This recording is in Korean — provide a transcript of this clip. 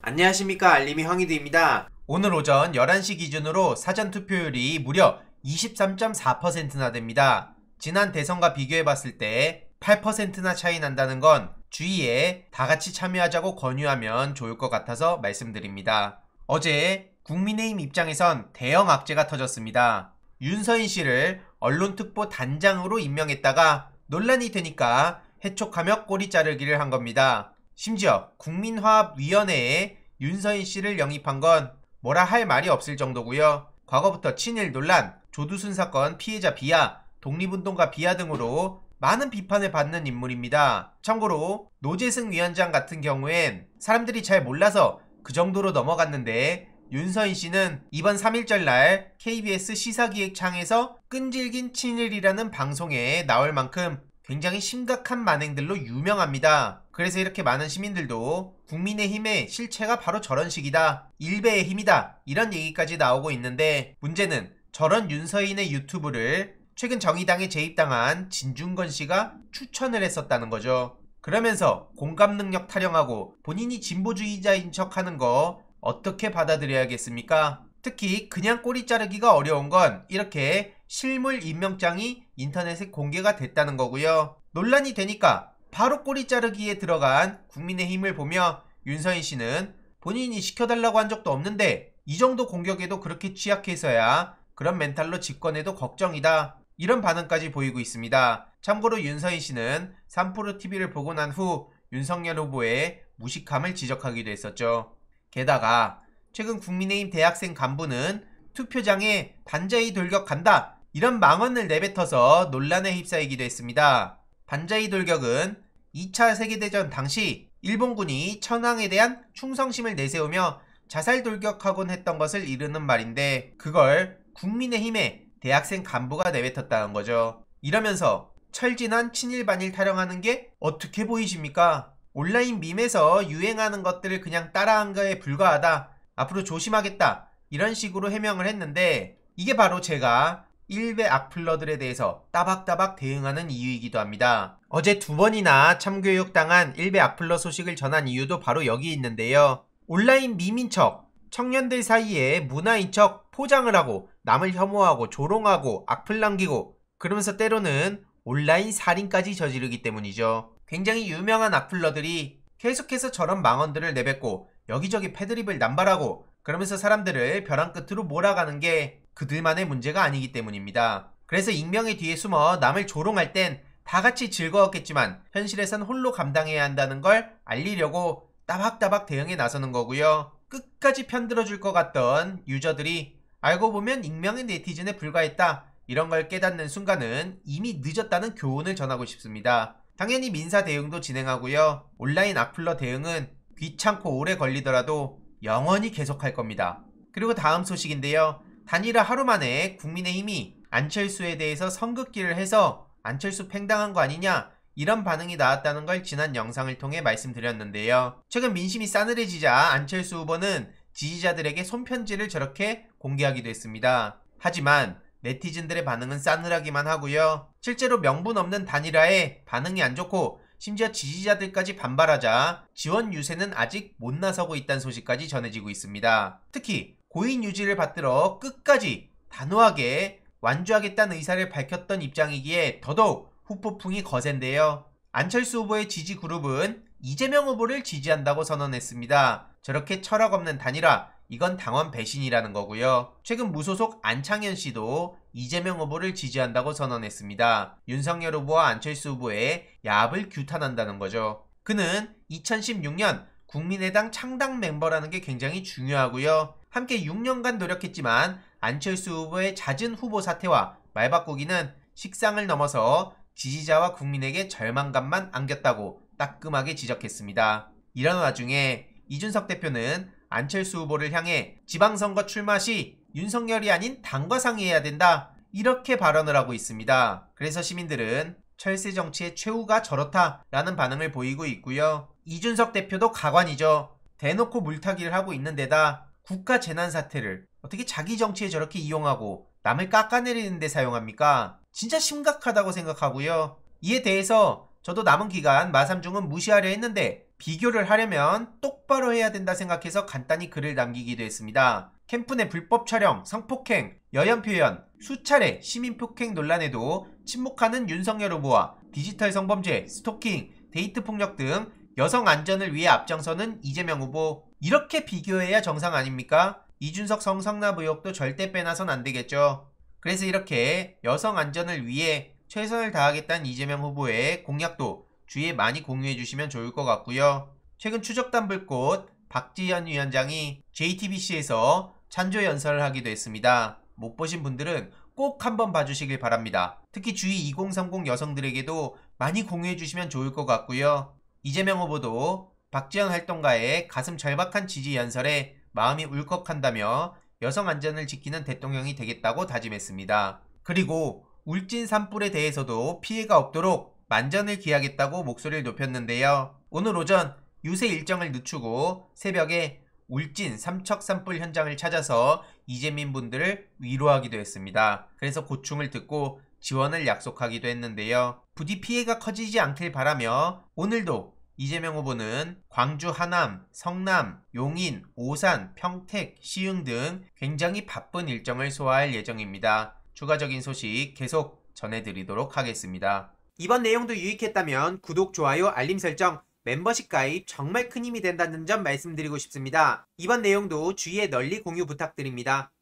안녕하십니까, 알림이 황희두입니다. 오늘 오전 11시 기준으로 사전투표율이 무려 23.4%나 됩니다. 지난 대선과 비교해봤을 때 8%나 차이 난다는 건 주위에 다같이 참여하자고 권유하면 좋을 것 같아서 말씀드립니다. 어제 국민의힘 입장에선 대형 악재가 터졌습니다. 윤서인 씨를 언론특보 단장으로 임명했다가 논란이 되니까 해촉하며 꼬리 자르기를 한 겁니다. 심지어 국민화합위원회에 윤서인 씨를 영입한 건 뭐라 할 말이 없을 정도고요. 과거부터 친일 논란, 조두순 사건 피해자 비하, 독립운동가 비하 등으로 많은 비판을 받는 인물입니다. 참고로 노재승 위원장 같은 경우엔 사람들이 잘 몰라서 그 정도로 넘어갔는데, 윤서인 씨는 이번 3.1절 날 KBS 시사기획창에서 끈질긴 친일이라는 방송에 나올 만큼 굉장히 심각한 만행들로 유명합니다. 그래서 이렇게 많은 시민들도 국민의힘의 실체가 바로 저런 식이다, 일베의 힘이다, 이런 얘기까지 나오고 있는데, 문제는 저런 윤서인의 유튜브를 최근 정의당에 재입당한 진중권 씨가 추천을 했었다는 거죠. 그러면서 공감 능력 타령하고 본인이 진보주의자인 척하는 거 어떻게 받아들여야겠습니까? 특히 그냥 꼬리 자르기가 어려운 건 이렇게 실물 임명장이 인터넷에 공개가 됐다는 거고요. 논란이 되니까 바로 꼬리 자르기에 들어간 국민의힘을 보며 윤서인 씨는 본인이 시켜달라고 한 적도 없는데 이 정도 공격에도 그렇게 취약해서야 그런 멘탈로 집권해도 걱정이다, 이런 반응까지 보이고 있습니다. 참고로 윤서인 씨는 3프로TV를 보고 난 후 윤석열 후보의 무식함을 지적하기도 했었죠. 게다가 최근 국민의힘 대학생 간부는 투표장에 반자이 돌격한다, 이런 망언을 내뱉어서 논란에 휩싸이기도 했습니다. 반자이 돌격은 2차 세계대전 당시 일본군이 천황에 대한 충성심을 내세우며 자살 돌격하곤 했던 것을 이르는 말인데, 그걸 국민의힘의 대학생 간부가 내뱉었다는 거죠. 이러면서 철진한 친일 반일 타령하는 게 어떻게 보이십니까? 온라인 밈에서 유행하는 것들을 그냥 따라한 거에 불과하다, 앞으로 조심하겠다, 이런 식으로 해명을 했는데, 이게 바로 제가 일베 악플러들에 대해서 따박따박 대응하는 이유이기도 합니다. 어제 2번이나 참교육당한 일베 악플러 소식을 전한 이유도 바로 여기 있는데요. 온라인 밈인 척, 청년들 사이에 문화인 척 포장을 하고 남을 혐오하고 조롱하고 악플 남기고, 그러면서 때로는 온라인 살인까지 저지르기 때문이죠. 굉장히 유명한 악플러들이 계속해서 저런 망언들을 내뱉고 여기저기 패드립을 남발하고 그러면서 사람들을 벼랑 끝으로 몰아가는 게 그들만의 문제가 아니기 때문입니다. 그래서 익명의 뒤에 숨어 남을 조롱할 땐 다같이 즐거웠겠지만 현실에선 홀로 감당해야 한다는 걸 알리려고 따박따박 대응에 나서는 거고요. 끝까지 편들어줄 것 같던 유저들이 알고 보면 익명의 네티즌에 불과했다, 이런 걸 깨닫는 순간은 이미 늦었다는 교훈을 전하고 싶습니다. 당연히 민사 대응도 진행하고요. 온라인 악플러 대응은 귀찮고 오래 걸리더라도 영원히 계속할 겁니다. 그리고 다음 소식인데요. 단일화 하루 만에 국민의힘이 안철수에 대해서 선긋기를 해서 안철수 팽당한 거 아니냐, 이런 반응이 나왔다는 걸 지난 영상을 통해 말씀드렸는데요. 최근 민심이 싸늘해지자 안철수 후보는 지지자들에게 손편지를 저렇게 공개하기도 했습니다. 하지만 네티즌들의 반응은 싸늘하기만 하고요. 실제로 명분 없는 단일화에 반응이 안 좋고 심지어 지지자들까지 반발하자 지원 유세는 아직 못 나서고 있다는 소식까지 전해지고 있습니다. 특히 고인 유지를 받들어 끝까지 단호하게 완주하겠다는 의사를 밝혔던 입장이기에 더더욱 후폭풍이 거센데요. 안철수 후보의 지지 그룹은 이재명 후보를 지지한다고 선언했습니다. 저렇게 철학 없는 단일화, 이건 당원 배신이라는 거고요. 최근 무소속 안창현 씨도 이재명 후보를 지지한다고 선언했습니다. 윤석열 후보와 안철수 후보의 야합을 규탄한다는 거죠. 그는 2016년 국민의당 창당 멤버라는 게 굉장히 중요하고요. 함께 6년간 노력했지만 안철수 후보의 잦은 후보 사퇴와 말바꾸기는 식상을 넘어서 지지자와 국민에게 절망감만 안겼다고 따끔하게 지적했습니다. 이런 와중에 이준석 대표는 안철수 후보를 향해 지방선거 출마 시 윤석열이 아닌 당과 상의해야 된다, 이렇게 발언을 하고 있습니다. 그래서 시민들은 철새 정치의 최후가 저렇다 라는 반응을 보이고 있고요. 이준석 대표도 가관이죠. 대놓고 물타기를 하고 있는 데다 국가 재난사태를 어떻게 자기 정치에 저렇게 이용하고 남을 깎아내리는 데 사용합니까? 진짜 심각하다고 생각하고요. 이에 대해서 저도 남은 기간 마삼중은 무시하려 했는데 비교를 하려면 똑바로 해야 된다 생각해서 간단히 글을 남기기도 했습니다. 캠프 내 불법 촬영, 성폭행, 여연 표현, 수차례 시민 폭행 논란에도 침묵하는 윤석열 후보와 디지털 성범죄, 스토킹, 데이트 폭력 등 여성 안전을 위해 앞장서는 이재명 후보. 이렇게 비교해야 정상 아닙니까? 이준석 성상납 의혹도 절대 빼놔선 안 되겠죠. 그래서 이렇게 여성 안전을 위해 최선을 다하겠다는 이재명 후보의 공약도 주위에 많이 공유해 주시면 좋을 것 같고요. 최근 추적단 불꽃 박지현 위원장이 JTBC에서 찬조 연설을 하기도 했습니다. 못 보신 분들은 꼭 한번 봐주시길 바랍니다. 특히 주위 2030 여성들에게도 많이 공유해 주시면 좋을 것 같고요. 이재명 후보도 박지현 활동가의 가슴 절박한 지지 연설에 마음이 울컥한다며 여성 안전을 지키는 대통령이 되겠다고 다짐했습니다. 그리고 울진 산불에 대해서도 피해가 없도록 만전을 기하겠다고 목소리를 높였는데요. 오늘 오전 유세 일정을 늦추고 새벽에 울진 삼척 산불 현장을 찾아서 이재민 분들을 위로하기도 했습니다. 그래서 고충을 듣고 지원을 약속하기도 했는데요. 부디 피해가 커지지 않길 바라며 오늘도 이재명 후보는 광주 하남, 성남, 용인, 오산, 평택, 시흥 등 굉장히 바쁜 일정을 소화할 예정입니다. 추가적인 소식 계속 전해드리도록 하겠습니다. 이번 내용도 유익했다면 구독, 좋아요, 알림 설정, 멤버십 가입 정말 큰 힘이 된다는 점 말씀드리고 싶습니다. 이번 내용도 주위에 널리 공유 부탁드립니다.